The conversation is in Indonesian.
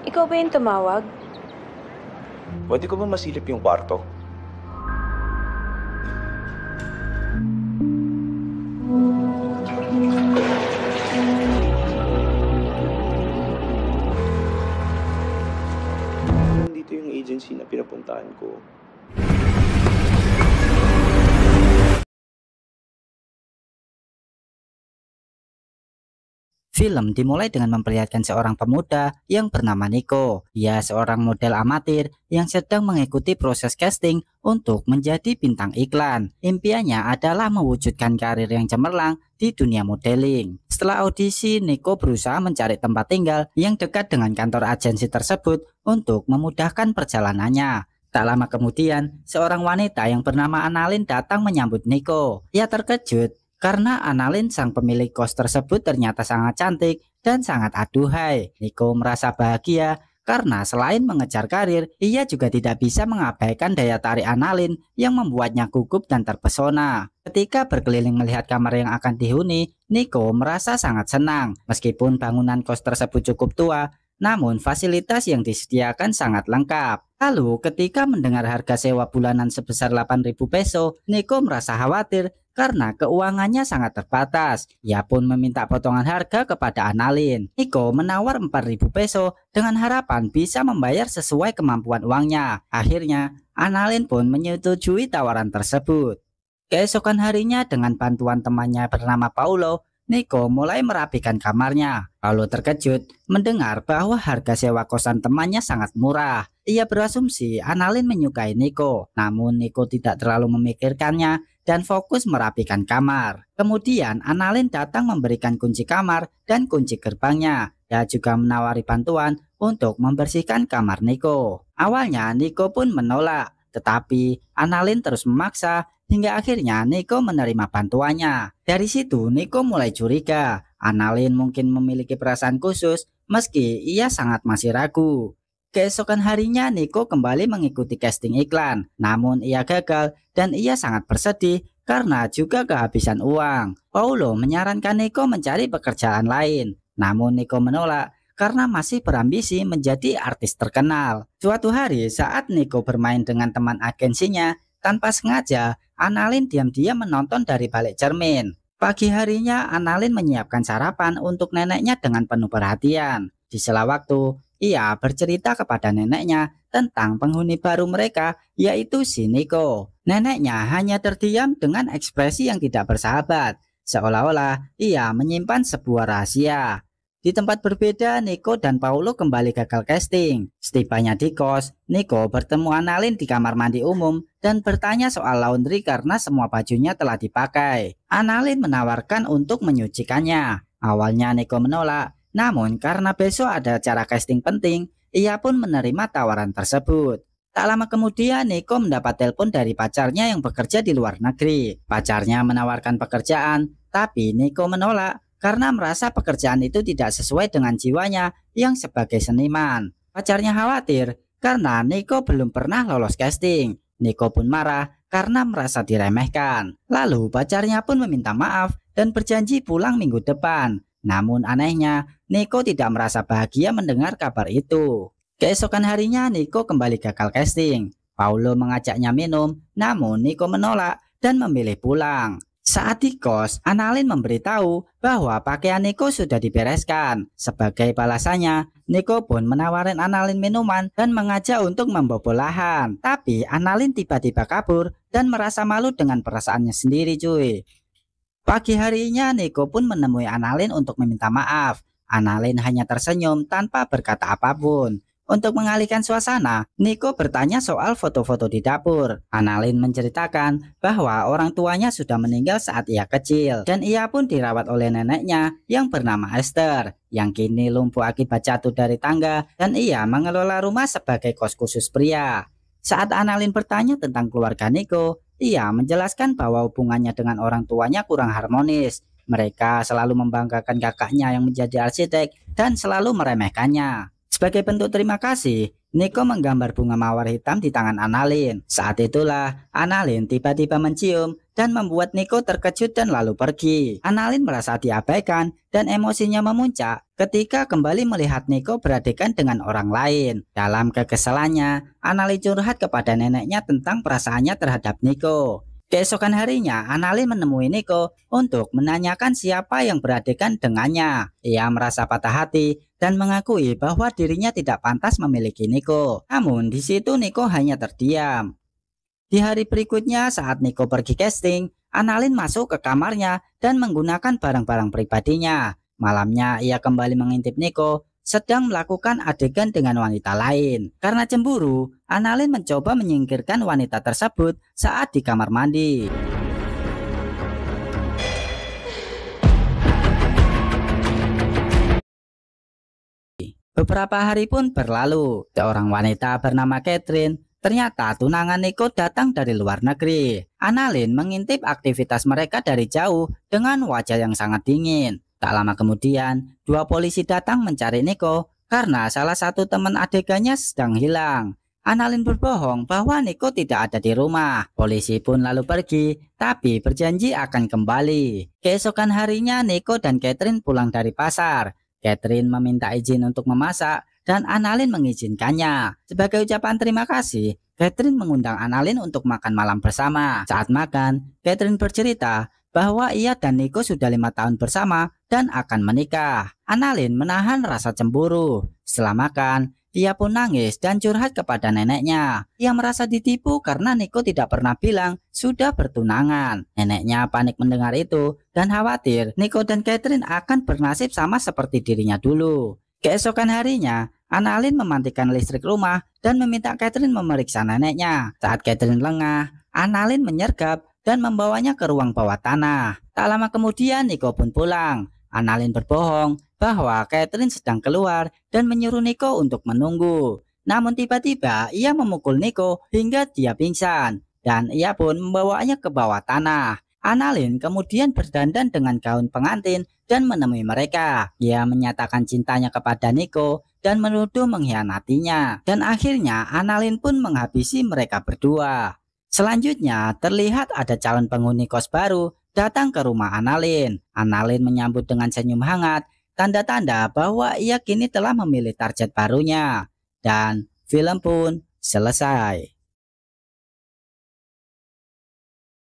Ikaw ba yung tumawag? Pwede ko ba masilip yung kwarto? Nandito yung agency na pinapuntahan ko. Film dimulai dengan memperlihatkan seorang pemuda yang bernama Nico. Ia seorang model amatir yang sedang mengikuti proses casting untuk menjadi bintang iklan. Impiannya adalah mewujudkan karir yang cemerlang di dunia modeling. Setelah audisi, Nico berusaha mencari tempat tinggal yang dekat dengan kantor agensi tersebut untuk memudahkan perjalanannya. Tak lama kemudian, seorang wanita yang bernama Annalyn datang menyambut Nico. Ia terkejut karena Annalyn, sang pemilik kos tersebut, ternyata sangat cantik dan sangat aduhai. Nico merasa bahagia karena selain mengejar karir, ia juga tidak bisa mengabaikan daya tarik Annalyn yang membuatnya gugup dan terpesona. Ketika berkeliling melihat kamar yang akan dihuni, Nico merasa sangat senang. Meskipun bangunan kos tersebut cukup tua, namun fasilitas yang disediakan sangat lengkap. Lalu ketika mendengar harga sewa bulanan sebesar 8.000 peso, Nico merasa khawatir karena keuangannya sangat terbatas. Ia pun meminta potongan harga kepada Annalyn. Nico menawar 4.000 peso dengan harapan bisa membayar sesuai kemampuan uangnya. Akhirnya Annalyn pun menyetujui tawaran tersebut. Keesokan harinya, dengan bantuan temannya bernama Paulo, Nico mulai merapikan kamarnya. Paulo terkejut mendengar bahwa harga sewa kosan temannya sangat murah. Ia berasumsi Annalyn menyukai Nico, namun Nico tidak terlalu memikirkannya dan fokus merapikan kamar. Kemudian Annalyn datang memberikan kunci kamar dan kunci gerbangnya. Dia juga menawari bantuan untuk membersihkan kamar Nico. Awalnya Nico pun menolak, tetapi Annalyn terus memaksa hingga akhirnya Nico menerima bantuannya. Dari situ Nico mulai curiga Annalyn mungkin memiliki perasaan khusus meski ia sangat masih ragu. Keesokan harinya Nico kembali mengikuti casting iklan, namun ia gagal dan ia sangat bersedih karena juga kehabisan uang. Paulo menyarankan Nico mencari pekerjaan lain, namun Nico menolak karena masih berambisi menjadi artis terkenal. Suatu hari saat Nico bermain dengan teman agensinya, tanpa sengaja Annalyn diam-diam menonton dari balik cermin. Pagi harinya Annalyn menyiapkan sarapan untuk neneknya dengan penuh perhatian. Di sela waktu, ia bercerita kepada neneknya tentang penghuni baru mereka, yaitu si Nico. Neneknya hanya terdiam dengan ekspresi yang tidak bersahabat, seolah-olah ia menyimpan sebuah rahasia. Di tempat berbeda, Nico dan Paulo kembali gagal casting. Setibanya di kos, Nico bertemu Annalyn di kamar mandi umum dan bertanya soal laundry karena semua bajunya telah dipakai. Annalyn menawarkan untuk menyucikannya. Awalnya Nico menolak, namun karena besok ada acara casting penting, ia pun menerima tawaran tersebut. Tak lama kemudian Nico mendapat telepon dari pacarnya yang bekerja di luar negeri. Pacarnya menawarkan pekerjaan, tapi Nico menolak karena merasa pekerjaan itu tidak sesuai dengan jiwanya yang sebagai seniman. Pacarnya khawatir karena Nico belum pernah lolos casting. Nico pun marah karena merasa diremehkan. Lalu pacarnya pun meminta maaf dan berjanji pulang minggu depan. Namun anehnya, Nico tidak merasa bahagia mendengar kabar itu. Keesokan harinya Nico kembali gagal casting. Paulo mengajaknya minum, namun Nico menolak dan memilih pulang. Saat di kos, Annalyn memberitahu bahwa pakaian Nico sudah dibereskan. Sebagai balasannya, Nico pun menawarkan Annalyn minuman dan mengajak untuk membobol lahan. Tapi Annalyn tiba-tiba kabur dan merasa malu dengan perasaannya sendiri, cuy. Pagi harinya Nico pun menemui Annalyn untuk meminta maaf. Annalyn hanya tersenyum tanpa berkata apapun. Untuk mengalihkan suasana, Nico bertanya soal foto-foto di dapur. Annalyn menceritakan bahwa orang tuanya sudah meninggal saat ia kecil dan ia pun dirawat oleh neneknya yang bernama Esther, yang kini lumpuh akibat jatuh dari tangga, dan ia mengelola rumah sebagai kos khusus pria. Saat Annalyn bertanya tentang keluarga Nico, ia menjelaskan bahwa hubungannya dengan orang tuanya kurang harmonis. Mereka selalu membanggakan kakaknya yang menjadi arsitek dan selalu meremehkannya. Sebagai bentuk terima kasih, Niko menggambar bunga mawar hitam di tangan Annalyn. Saat itulah Annalyn tiba-tiba mencium dan membuat Niko terkejut dan lalu pergi. Annalyn merasa diabaikan dan emosinya memuncak ketika kembali melihat Niko beradegan dengan orang lain. Dalam kekesalannya, Annalyn curhat kepada neneknya tentang perasaannya terhadap Niko. Keesokan harinya, Annalyn menemui Niko untuk menanyakan siapa yang beradegan dengannya. Ia merasa patah hati dan mengakui bahwa dirinya tidak pantas memiliki Niko. Namun di situ Niko hanya terdiam. Di hari berikutnya saat Niko pergi casting, Annalyn masuk ke kamarnya dan menggunakan barang-barang pribadinya. Malamnya ia kembali mengintip Niko sedang melakukan adegan dengan wanita lain. Karena cemburu, Annalyn mencoba menyingkirkan wanita tersebut saat di kamar mandi. Beberapa hari pun berlalu. Seorang wanita bernama Catherine, ternyata tunangan Niko datang dari luar negeri. Annalyn mengintip aktivitas mereka dari jauh dengan wajah yang sangat dingin. Tak lama kemudian, dua polisi datang mencari Niko karena salah satu teman adegannya sedang hilang. Annalyn berbohong bahwa Niko tidak ada di rumah. Polisi pun lalu pergi, tapi berjanji akan kembali. Keesokan harinya, Niko dan Catherine pulang dari pasar. Catherine meminta izin untuk memasak dan Annalyn mengizinkannya. Sebagai ucapan terima kasih, Catherine mengundang Annalyn untuk makan malam bersama. Saat makan, Catherine bercerita bahwa ia dan Niko sudah 5 tahun bersama dan akan menikah. Annalyn menahan rasa cemburu. Setelah makan, ia pun nangis dan curhat kepada neneknya. Ia merasa ditipu karena Niko tidak pernah bilang sudah bertunangan. Neneknya panik mendengar itu dan khawatir Niko dan Catherine akan bernasib sama seperti dirinya dulu. Keesokan harinya, Annalyn mematikan listrik rumah dan meminta Catherine memeriksa neneknya. Saat Catherine lengah, Annalyn menyergap dan membawanya ke ruang bawah tanah. Tak lama kemudian Niko pun pulang. Annalyn berbohong bahwa Catherine sedang keluar dan menyuruh Niko untuk menunggu. Namun tiba-tiba ia memukul Niko hingga dia pingsan dan ia pun membawanya ke bawah tanah. Annalyn kemudian berdandan dengan gaun pengantin dan menemui mereka. Ia menyatakan cintanya kepada Niko dan menuduh mengkhianatinya. Dan akhirnya Annalyn pun menghabisi mereka berdua. Selanjutnya terlihat ada calon penghuni kos baru datang ke rumah Annalyn. Annalyn menyambut dengan senyum hangat, tanda-tanda bahwa ia kini telah memilih target barunya. Dan film pun selesai.